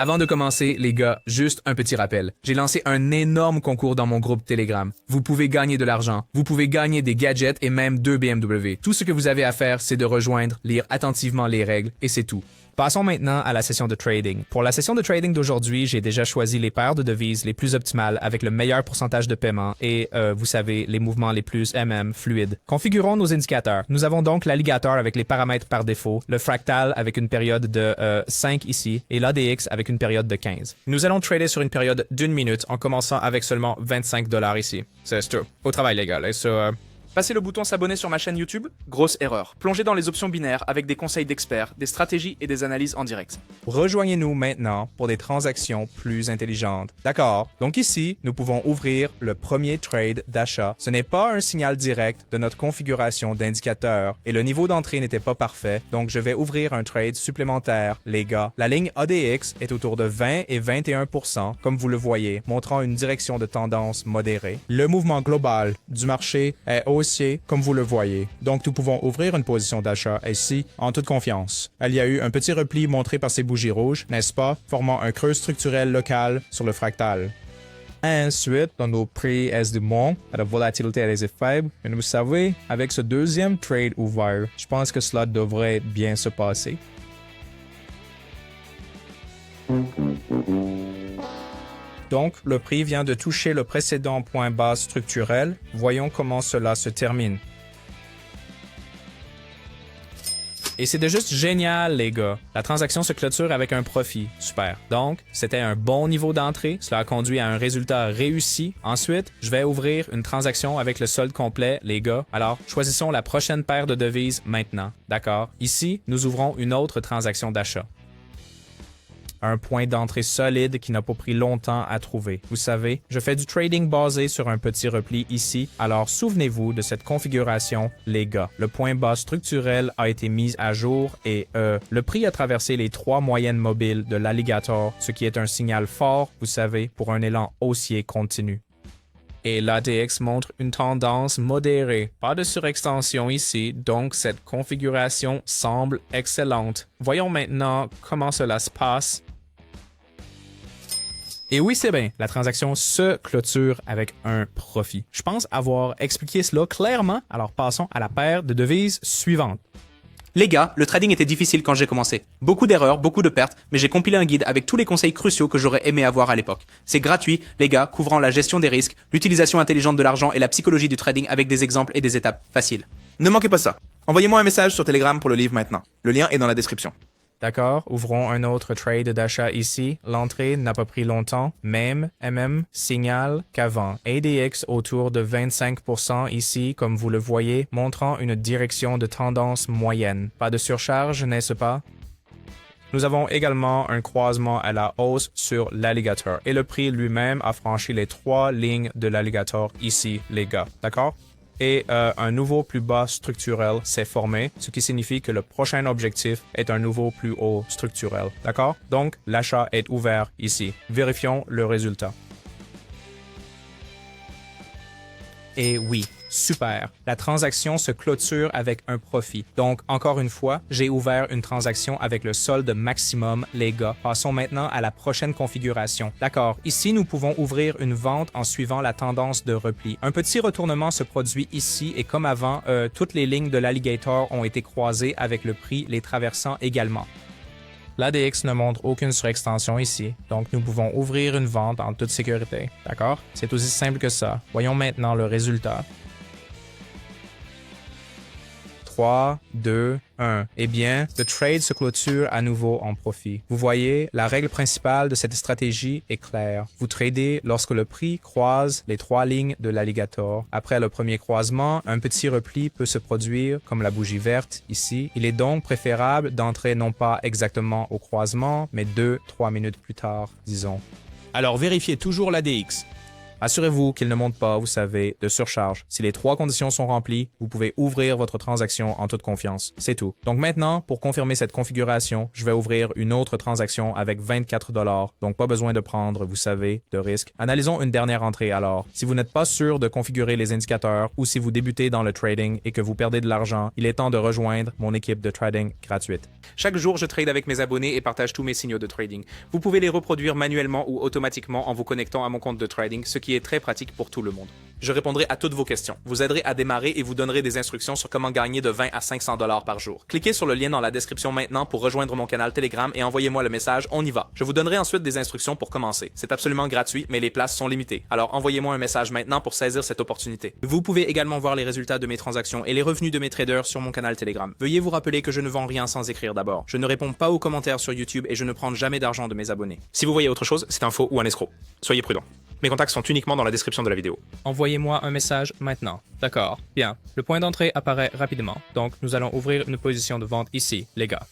Avant de commencer, les gars, juste un petit rappel. J'ai lancé un énorme concours dans mon groupe Telegram. Vous pouvez gagner de l'argent, vous pouvez gagner des gadgets et même 2 BMW. Tout ce que vous avez à faire, c'est de rejoindre, lire attentivement les règles et c'est tout. Passons maintenant à la session de trading. Pour la session de trading d'aujourd'hui, j'ai déjà choisi les paires de devises les plus optimales avec le meilleur pourcentage de paiement et, vous savez, les mouvements les plus fluides. Configurons nos indicateurs. Nous avons donc l'alligator avec les paramètres par défaut, le fractal avec une période de 5 ici et l'ADX avec une période de 15. Nous allons trader sur une période d'1 minute en commençant avec seulement 25 $ ici. C'est tout. Au travail, les gars. Passez le bouton s'abonner sur ma chaîne YouTube? Grosse erreur. Plongez dans les options binaires avec des conseils d'experts, des stratégies et des analyses en direct. Rejoignez-nous maintenant pour des transactions plus intelligentes. D'accord. Donc ici, nous pouvons ouvrir le premier trade d'achat. Ce n'est pas un signal direct de notre configuration d'indicateur et le niveau d'entrée n'était pas parfait, donc je vais ouvrir un trade supplémentaire, les gars. La ligne ADX est autour de 20 et 21%, comme vous le voyez, montrant une direction de tendance modérée. Le mouvement global du marché est haussier, comme vous le voyez. Donc, nous pouvons ouvrir une position d'achat ici en toute confiance. Il y a eu un petit repli montré par ces bougies rouges, n'est-ce pas, formant un creux structurel local sur le fractal. Ensuite, dans nos prix S-du-monde, la volatilité est faible. Et vous savez, avec ce deuxième trade ouvert, je pense que cela devrait bien se passer. Donc, le prix vient de toucher le précédent point bas structurel. Voyons comment cela se termine. Et c'était juste génial, les gars. La transaction se clôture avec un profit. Super. Donc, c'était un bon niveau d'entrée. Cela a conduit à un résultat réussi. Ensuite, je vais ouvrir une transaction avec le solde complet, les gars. Alors, choisissons la prochaine paire de devises maintenant. D'accord? Ici, nous ouvrons une autre transaction d'achat. Un point d'entrée solide qui n'a pas pris longtemps à trouver. Vous savez, je fais du trading basé sur un petit repli ici, alors souvenez-vous de cette configuration, les gars. Le point bas structurel a été mis à jour et le prix a traversé les 3 moyennes mobiles de l'alligator, ce qui est un signal fort, vous savez, pour un élan haussier continu. Et l'ADX montre une tendance modérée. Pas de surextension ici, donc cette configuration semble excellente. Voyons maintenant comment cela se passe. Et oui, c'est bien, la transaction se clôture avec un profit. Je pense avoir expliqué cela clairement, alors passons à la paire de devises suivante. Les gars, le trading était difficile quand j'ai commencé. Beaucoup d'erreurs, beaucoup de pertes, mais j'ai compilé un guide avec tous les conseils cruciaux que j'aurais aimé avoir à l'époque. C'est gratuit, les gars, couvrant la gestion des risques, l'utilisation intelligente de l'argent et la psychologie du trading avec des exemples et des étapes faciles. Ne manquez pas ça. Envoyez-moi un message sur Telegram pour le livre maintenant. Le lien est dans la description. D'accord, ouvrons un autre trade d'achat ici. L'entrée n'a pas pris longtemps. Même, signal qu'avant. ADX autour de 25% ici, comme vous le voyez, montrant une direction de tendance moyenne. Pas de surcharge, n'est-ce pas? Nous avons également un croisement à la hausse sur l'alligator. Et le prix lui-même a franchi les 3 lignes de l'alligator ici, les gars. D'accord? Et un nouveau plus bas structurel s'est formé, ce qui signifie que le prochain objectif est un nouveau plus haut structurel. D'accord? Donc, l'achat est ouvert ici. Vérifions le résultat. Et oui, super. La transaction se clôture avec un profit. Donc, encore une fois, j'ai ouvert une transaction avec le solde maximum, les gars. Passons maintenant à la prochaine configuration. D'accord, ici, nous pouvons ouvrir une vente en suivant la tendance de repli. Un petit retournement se produit ici et comme avant, toutes les lignes de l'alligator ont été croisées avec le prix les traversant également. L'ADX ne montre aucune surextension ici, donc nous pouvons ouvrir une vente en toute sécurité. D'accord? C'est aussi simple que ça. Voyons maintenant le résultat. 3, 2, 1. Eh bien, le trade se clôture à nouveau en profit. Vous voyez, la règle principale de cette stratégie est claire. Vous tradez lorsque le prix croise les 3 lignes de l'alligator. Après le premier croisement, un petit repli peut se produire, comme la bougie verte ici. Il est donc préférable d'entrer non pas exactement au croisement, mais 2-3 minutes plus tard, disons. Alors vérifiez toujours l'ADX. Assurez-vous qu'il ne monte pas, vous savez, de surcharge. Si les 3 conditions sont remplies, vous pouvez ouvrir votre transaction en toute confiance. C'est tout. Donc maintenant, pour confirmer cette configuration, je vais ouvrir une autre transaction avec 24 $. Donc pas besoin de prendre, vous savez, de risque. Analysons une dernière entrée alors. Si vous n'êtes pas sûr de configurer les indicateurs ou si vous débutez dans le trading et que vous perdez de l'argent, il est temps de rejoindre mon équipe de trading gratuite. Chaque jour, je trade avec mes abonnés et partage tous mes signaux de trading. Vous pouvez les reproduire manuellement ou automatiquement en vous connectant à mon compte de trading, ce qui est très pratique pour tout le monde. Je répondrai à toutes vos questions, vous aiderai à démarrer et vous donnerai des instructions sur comment gagner de 20 à 500 $ par jour. Cliquez sur le lien dans la description maintenant pour rejoindre mon canal Telegram et envoyez-moi le message « On y va ». Je vous donnerai ensuite des instructions pour commencer. C'est absolument gratuit, mais les places sont limitées. Alors envoyez-moi un message maintenant pour saisir cette opportunité. Vous pouvez également voir les résultats de mes transactions et les revenus de mes traders sur mon canal Telegram. Veuillez vous rappeler que je ne vends rien sans écrire d'abord. Je ne réponds pas aux commentaires sur YouTube et je ne prends jamais d'argent de mes abonnés. Si vous voyez autre chose, c'est un faux ou un escroc. Soyez prudent. Mes contacts sont uniquement dans la description de la vidéo. Envoyez-moi un message maintenant. D'accord. Bien. Le point d'entrée apparaît rapidement. Donc, nous allons ouvrir une position de vente ici, les gars.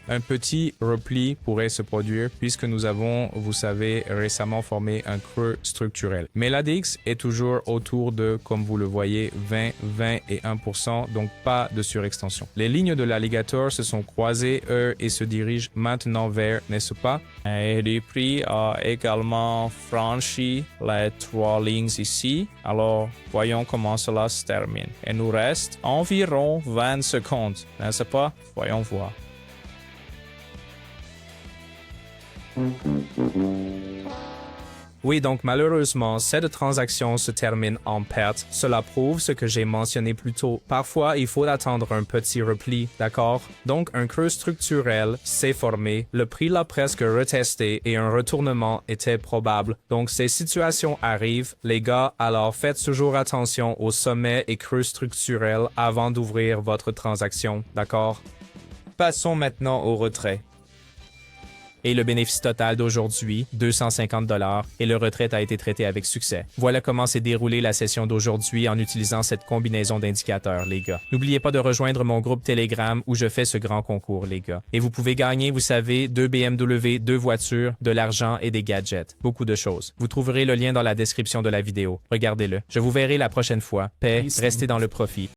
Un petit repli pourrait se produire puisque nous avons, vous savez, récemment formé un creux structurel. Mais l'ADX est toujours autour de, comme vous le voyez, 20, 20 et 1%, donc pas de surextension. Les lignes de l'alligator se sont croisées, eux, et se dirigent maintenant vers, n'est-ce pas? Et le prix a également franchi les 3 lignes ici. Alors, voyons comment cela se termine. Il nous reste environ 20 secondes, n'est-ce pas? Voyons voir. Oui, donc malheureusement, cette transaction se termine en perte. Cela prouve ce que j'ai mentionné plus tôt. Parfois, il faut attendre un petit repli, d'accord? Donc, un creux structurel s'est formé, le prix l'a presque retesté et un retournement était probable. Donc, ces situations arrivent, les gars, alors faites toujours attention aux sommets et creux structurels avant d'ouvrir votre transaction, d'accord? Passons maintenant au retrait. Et le bénéfice total d'aujourd'hui, 250 $ et le retrait a été traité avec succès. Voilà comment s'est déroulée la session d'aujourd'hui en utilisant cette combinaison d'indicateurs, les gars. N'oubliez pas de rejoindre mon groupe Telegram où je fais ce grand concours, les gars. Et vous pouvez gagner, vous savez, 2 BMW, 2 voitures, de l'argent et des gadgets. Beaucoup de choses. Vous trouverez le lien dans la description de la vidéo. Regardez-le. Je vous verrai la prochaine fois. Paix, restez dans le profit.